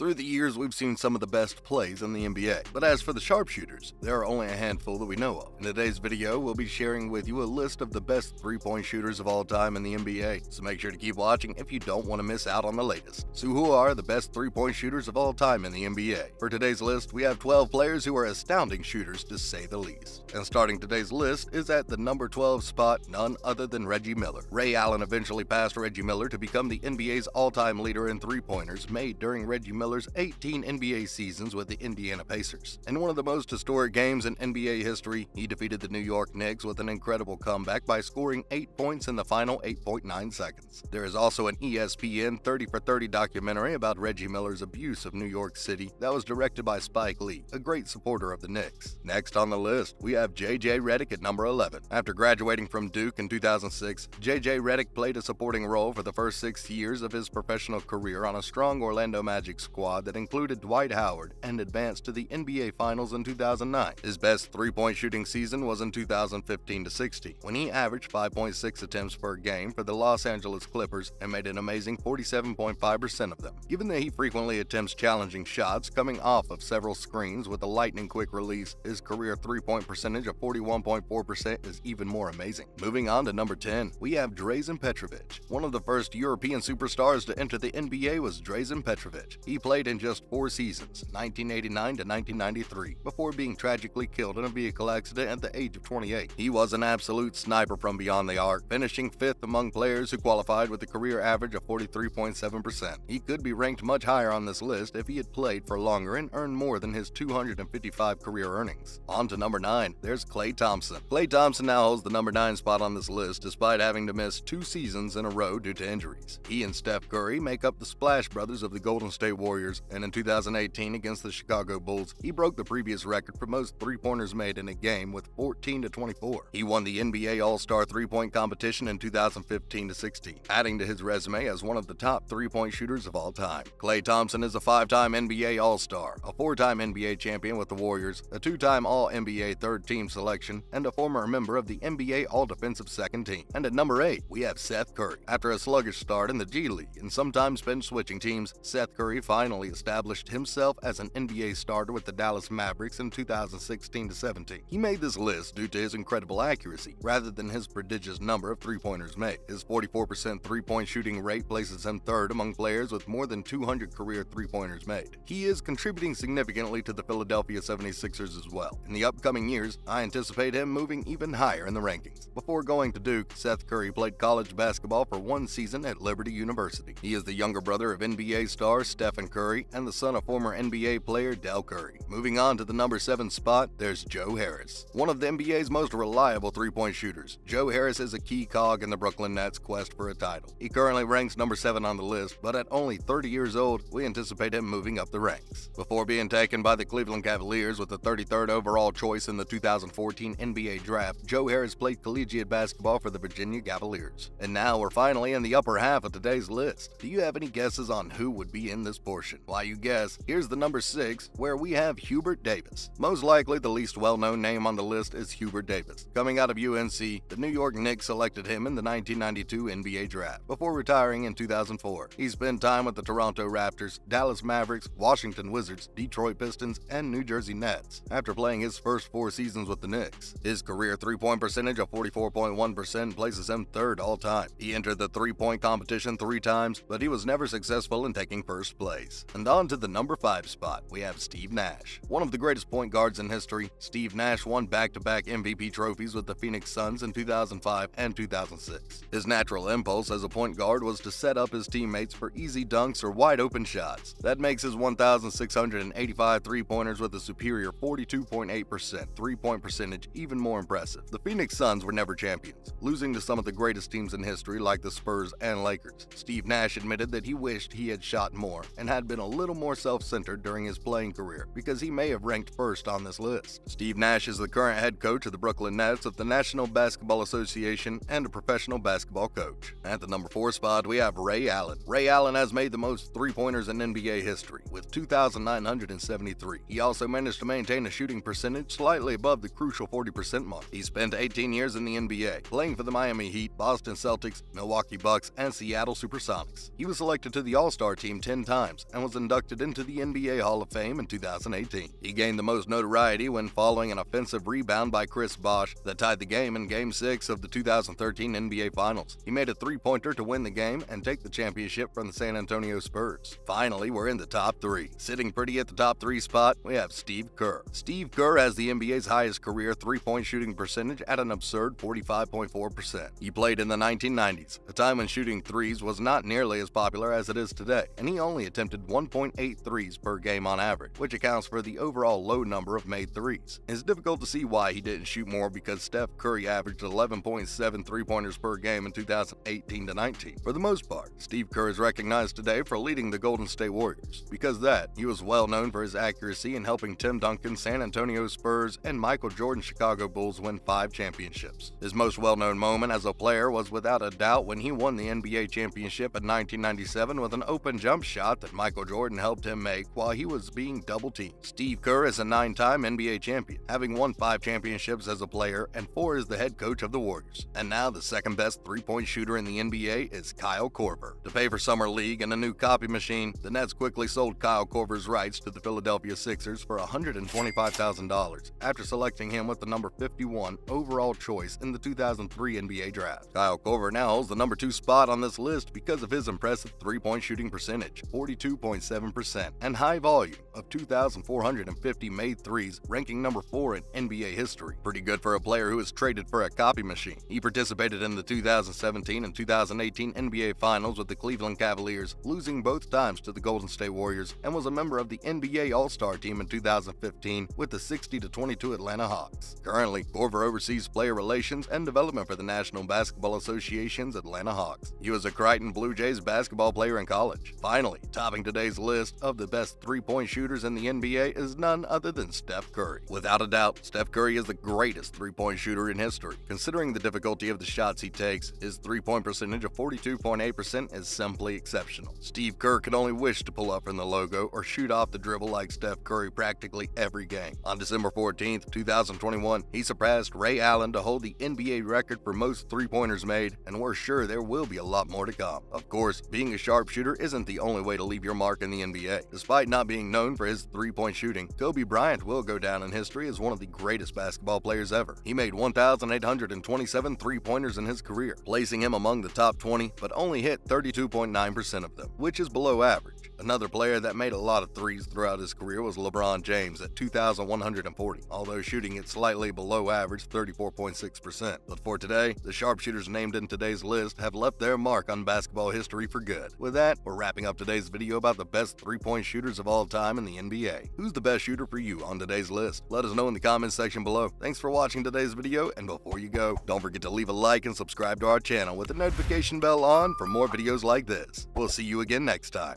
Through the years, we've seen some of the best plays in the NBA, but as for the sharpshooters, there are only a handful that we know of. In today's video, we'll be sharing with you a list of the best three-point shooters of all time in the NBA, so make sure to keep watching if you don't want to miss out on the latest. So who are the best three-point shooters of all time in the NBA? For today's list, we have 12 players who are astounding shooters to say the least. And starting today's list is at the number 12 spot, none other than Reggie Miller. Ray Allen eventually passed Reggie Miller to become the NBA's all-time leader in three-pointers made during Reggie Miller's 18 NBA seasons with the Indiana Pacers. In one of the most historic games in NBA history, he defeated the New York Knicks with an incredible comeback by scoring 8 points in the final 8.9 seconds. There is also an ESPN 30 for 30 documentary about Reggie Miller's abuse of New York City that was directed by Spike Lee, a great supporter of the Knicks. Next on the list, we have J.J. Redick at number 11. After graduating from Duke in 2006, J.J. Redick played a supporting role for the first 6 years of his professional career on a strong Orlando Magic squad that included Dwight Howard and advanced to the NBA Finals in 2009. His best three-point shooting season was in 2015-16, when he averaged 5.6 attempts per game for the Los Angeles Clippers and made an amazing 47.5% of them. Given that he frequently attempts challenging shots coming off of several screens with a lightning-quick release, his career three-point percentage of 41.4% is even more amazing. Moving on to number 10, we have Drazen Petrovic. One of the first European superstars to enter the NBA was Drazen Petrovic. He played in just 4 seasons, 1989 to 1993, before being tragically killed in a vehicle accident at the age of 28. He was an absolute sniper from beyond the arc, finishing 5th among players who qualified with a career average of 43.7%. He could be ranked much higher on this list if he had played for longer and earned more than his 255 career earnings. On to number 9, there's Klay Thompson. Klay Thompson now holds the number 9 spot on this list despite having to miss 2 seasons in a row due to injuries. He and Steph Curry make up the Splash Brothers of the Golden State Warriors, and in 2018 against the Chicago Bulls, he broke the previous record for most three-pointers made in a game with 14 to 24. He won the NBA All-Star three-point competition in 2015-16, adding to his resume as one of the top three-point shooters of all time. Klay Thompson is a 5-time NBA All-Star, a 4-time NBA champion with the Warriors, a 2-time All-NBA third-team selection, and a former member of the NBA All-Defensive second team. And at number 8, we have Seth Curry. After a sluggish start in the G League and sometimes been switching teams, Seth Curry finally established himself as an NBA starter with the Dallas Mavericks in 2016-17. He made this list due to his incredible accuracy, rather than his prodigious number of three-pointers made. His 44% three-point shooting rate places him 3rd among players with more than 200 career three-pointers made. He is contributing significantly to the Philadelphia 76ers as well. In the upcoming years, I anticipate him moving even higher in the rankings. Before going to Duke, Seth Curry played college basketball for 1 season at Liberty University. He is the younger brother of NBA star Stephen Curry and the son of former NBA player Del Curry. Moving on to the number 7 spot, there's Joe Harris. One of the NBA's most reliable three-point shooters, Joe Harris is a key cog in the Brooklyn Nets' quest for a title. He currently ranks number 7 on the list, but at only 30 years old, we anticipate him moving up the ranks. Before being taken by the Cleveland Cavaliers with the 33rd overall choice in the 2014 NBA Draft, Joe Harris played collegiate basketball for the Virginia Cavaliers. And now we're finally in the upper half of today's list. Do you have any guesses on who would be in this portion? While you guess, here's the number 6, where we have Hubert Davis. Most likely the least well-known name on the list is Hubert Davis. Coming out of UNC, the New York Knicks selected him in the 1992 NBA Draft, before retiring in 2004. He spent time with the Toronto Raptors, Dallas Mavericks, Washington Wizards, Detroit Pistons, and New Jersey Nets, after playing his first 4 seasons with the Knicks. His career three-point percentage of 44.1% places him 3rd all-time. He entered the three-point competition 3 times, but he was never successful in taking first place. And on to the number 5 spot, we have Steve Nash. One of the greatest point guards in history, Steve Nash won back-to-back MVP trophies with the Phoenix Suns in 2005 and 2006. His natural impulse as a point guard was to set up his teammates for easy dunks or wide-open shots. That makes his 1,685 three-pointers with a superior 42.8% three-point percentage even more impressive. The Phoenix Suns were never champions, losing to some of the greatest teams in history like the Spurs and Lakers. Steve Nash admitted that he wished he had shot more and had been a little more self-centered during his playing career, because he may have ranked 1st on this list. Steve Nash is the current head coach of the Brooklyn Nets of the National Basketball Association and a professional basketball coach. At the number 4 spot, we have Ray Allen. Ray Allen has made the most three-pointers in NBA history, with 2,973. He also managed to maintain a shooting percentage slightly above the crucial 40% mark. He spent 18 years in the NBA, playing for the Miami Heat, Boston Celtics, Milwaukee Bucks, and Seattle Supersonics. He was selected to the All-Star team 10 times and was inducted into the NBA Hall of Fame in 2018. He gained the most notoriety when following an offensive rebound by Chris Bosh that tied the game in Game 6 of the 2013 NBA Finals. He made a three-pointer to win the game and take the championship from the San Antonio Spurs. Finally, we're in the top 3. Sitting pretty at the top 3 spot, we have Steve Kerr. Steve Kerr has the NBA's highest career three-point shooting percentage at an absurd 45.4%. He played in the 1990s, a time when shooting threes was not nearly as popular as it is today, and he only attempted 1.8 threes per game on average, which accounts for the overall low number of made threes. It's difficult to see why he didn't shoot more because Steph Curry averaged 11.7 three-pointers per game in 2018-19. For the most part, Steve Kerr is recognized today for leading the Golden State Warriors. Because of that, he was well known for his accuracy in helping Tim Duncan, San Antonio Spurs, and Michael Jordan Chicago Bulls win 5 championships. His most well-known moment as a player was without a doubt when he won the NBA championship in 1997 with an open jump shot that Michael Jordan helped him make while he was being double-teamed. Steve Kerr is a 9-time NBA champion, having won 5 championships as a player and 4 as the head coach of the Warriors. And now the second best three-point shooter in the NBA is Kyle Korver. To pay for Summer League and a new copy machine, the Nets quickly sold Kyle Korver's rights to the Philadelphia Sixers for $125,000 after selecting him with the number 51 overall choice in the 2003 NBA Draft. Kyle Korver now holds the number 2 spot on this list because of his impressive three-point shooting percentage, 42.7%, and high volume of 2,450 made threes, ranking number 4 in NBA history. Pretty good for a player who was traded for a copy machine. He participated in the 2017 and 2018 NBA Finals with the Cleveland Cavaliers, losing both times to the Golden State Warriors, and was a member of the NBA All-Star team in 2015 with the 60-22 Atlanta Hawks. Currently, Korver oversees player relations and development for the National Basketball Association's Atlanta Hawks. He was a Creighton Blue Jays basketball player in college. Finally, topping today's list of the best three-point shooters in the NBA is none other than Steph Curry. Without a doubt, Steph Curry is the greatest three-point shooter in history. Considering the difficulty of the shots he takes, his three-point percentage of 42.8% is simply exceptional. Steve Kerr could only wish to pull up from the logo or shoot off the dribble like Steph Curry practically every game. On December 14, 2021, he surpassed Ray Allen to hold the NBA record for most three-pointers made, and we're sure there will be a lot more to come. Of course, being a sharpshooter isn't the only way to leave your mark in the NBA. Despite not being known for his three-point shooting, Kobe Bryant will go down in history as one of the greatest basketball players ever. He made 1,827 three-pointers in his career, placing him among the top 20, but only hit 32.9% of them, which is below average. Another player that made a lot of threes throughout his career was LeBron James at 2,140, although shooting it slightly below average 34.6%. But for today, the sharpshooters named in today's list have left their mark on basketball history for good. With that, we're wrapping up today's video about the best three-point shooters of all time in the NBA. Who's the best shooter for you on today's list? Let us know in the comments section below. Thanks for watching today's video, and before you go, don't forget to leave a like and subscribe to our channel with the notification bell on for more videos like this. We'll see you again next time.